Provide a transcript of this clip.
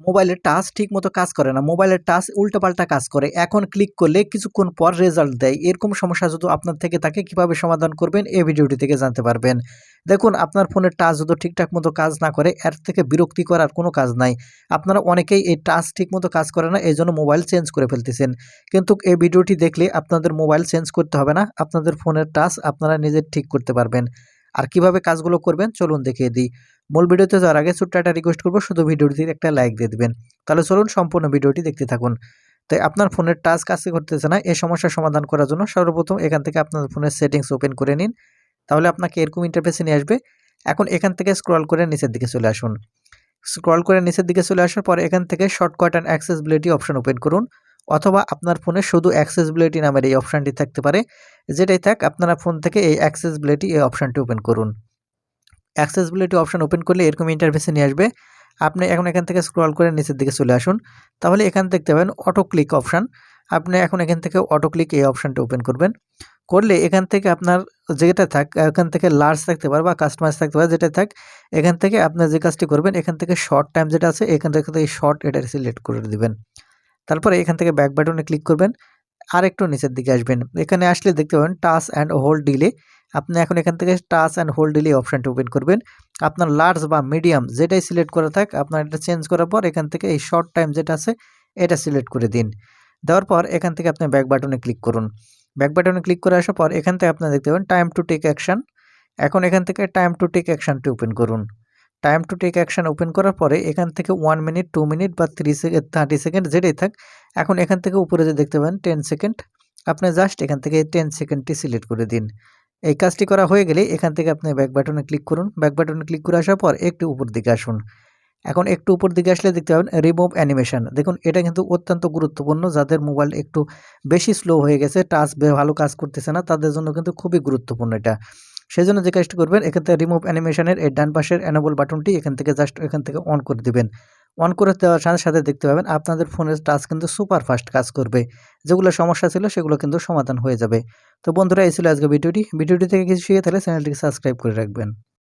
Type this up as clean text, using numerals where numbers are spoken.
মোবাইলের টাচ ঠিকমতো কাজ করে না। মোবাইলের টাচ উল্টাপাল্টা কাজ করে। এখন ক্লিক করলে কিছুক্ষণ পর রেজাল্ট দেয়। এরকম সমস্যা যদি আপনার থেকে থাকে কিভাবে সমাধান করবেন এই ভিডিওটি থেকে জানতে পারবেন। দেখুন আপনার ফোনের টাচ যদি ঠিকঠাক মতো কাজ না করে এর থেকে বিরক্তি করার কোনো কাজ নাই। আপনারা অনেকেই এই টাচ ঠিকমতো কাজ করে না এজন্য মোবাইল চেঞ্জ করে ফেলতেছেন। কিন্তু এই ভিডিওটি দেখলে আপনাদের মোবাইল চেঞ্জ করতে হবে না। আপনাদের ফোনের টাচ আপনারা নিজে ঠিক করতে পারবেন। আর কিভাবে কাজগুলো করবেন চলুন দেখিয়ে দিই। মূল ভিডিওতে যাওয়ার আগে ছোট্ট একটা রিকোয়েস্ট করব, শুধু ভিডিওটিতে একটা লাইক দিয়ে দিবেন। তাহলে চলুন সম্পূর্ণ ভিডিওটি দেখতে থাকুন। তাই আপনার ফোনের টাচ কাজ করতেছে না এই সমস্যার সমাধান করার জন্য সর্বপ্রথম এখান থেকে আপনার ফোনের সেটিংস ওপেন করে নিন। তাহলে আপনাকে এরকম ইন্টারফেসে নিয়ে আসবে। এখন এখান থেকে স্ক্রল করে নিচের দিকে চলে আসুন। স্ক্রল করে নিচের দিকে চলে আসার পর এখান থেকে shortcut and accessibility option open করুন, অথবা আপনার ফোনে শুধু অ্যাক্সেসিবিলিটি নামের এই অপশনটি থাকতে পারে। যেটাই থাক আপনারা ফোন থেকে এই অ্যাক্সেসিবিলিটি এই অপশনটি ওপেন করুন। অ্যাক্সেসিবিলিটি অপশন ওপেন করলে এরকম ইন্টারফেসে নিয়ে আসবে। আপনি এখন এখান থেকে স্ক্রল করে নিচের দিকে চলে আসুন। তাহলে এখান দেখতে পাবেন অটো ক্লিক অপশন। আপনি এখন এখান থেকে অটো ক্লিক এই অপশনটা ওপেন করবেন। করলে এখান থেকে আপনার যেটা থাক এখান থেকে লার্জ থাকতে পারে বা কাস্টমাইজ থাকতে পারে, যেটা থাক এখান থেকে আপনার যে কাজটি করবেন এখান থেকে শর্ট টাইম যেটা আছে এখান থেকে এই শর্ট এটা সিলেক্ট করে দিবেন। তারপরে এখান থেকে ব্যাক বাটনে ক্লিক করবেন। আরেকটু নিচের দিকে আসবেন। এখানে আসলে দেখতে পাবেন টাচ অ্যান্ড হোল্ড ডিলে। আপনি এখন এখান থেকে টাচ অ্যান্ড হোল্ড ডিলে অপশনটা ওপেন করবেন। আপনার লার্জ বা মিডিয়াম যেটাই সিলেক্ট করা থাক আপনার এটা চেঞ্জ করার পর এখান থেকে এই শর্ট টাইম যেটা আছে এটা সিলেক্ট করে দিন। দেওয়ার পর এখান থেকে আপনি ব্যাক বাটনে ক্লিক করুন। ব্যাক বাটনে ক্লিক করে আসার পর এখান থেকে আপনারা দেখতে পাবেন টাইম টু টেক অ্যাকশন। এখন এখান থেকে টাইম টু টেক অ্যাকশনটি ওপেন করুন। Time to take action open করার পরে এখান থেকে 1 মিনিট 2 মিনিট বা 3 সেকেন্ড 30 সেকেন্ড যেটাই থাক, এখন এখান থেকে উপরে যে দেখতে পাবেন 10 সেকেন্ড, আপনি জাস্ট এখান থেকে 10 সেকেন্ডটি সিলেক্ট করে দিন। এই কাজটি করা হয়ে গেলে এখান থেকে আপনি ব্যাক বাটনে ক্লিক করুন। ব্যাক বাটনে ক্লিক করে আসার পর একটু উপর দিকে আসুন। এখন একটু উপর দিকে আসলে দেখতে পাবেন রিমুভ অ্যানিমেশন। দেখুন এটা কিন্তু অত্যন্ত গুরুত্বপূর্ণ, যাদের মোবাইল একটু বেশি স্লো হয়ে গেছে, টাচ ভালো কাজ করতেছে না, তাদের জন্য কিন্তু খুবই গুরুত্বপূর্ণ এটা। সেজন্য যে কাজটি করবেন এখান থেকে রিমুভ অ্যানিমেশনের এই ডান পাশের এনেবল বাটনটি এখান থেকে জাস্ট এখান থেকে অন করে দিবেন। অন করে দেওয়ার সাথে সাথে দেখতে পাবেন আপনাদের ফোনের টাচ কিন্তু সুপার ফাস্ট কাজ করবে। যেগুলো সমস্যা ছিল সেগুলো কিন্তু সমাধান হয়ে যাবে। তো বন্ধুরা এই ছিল আজকে ভিডিওটি থেকে কিছু শিখে থাকলে চ্যানেলটিকে সাবস্ক্রাইব করে রাখবেন।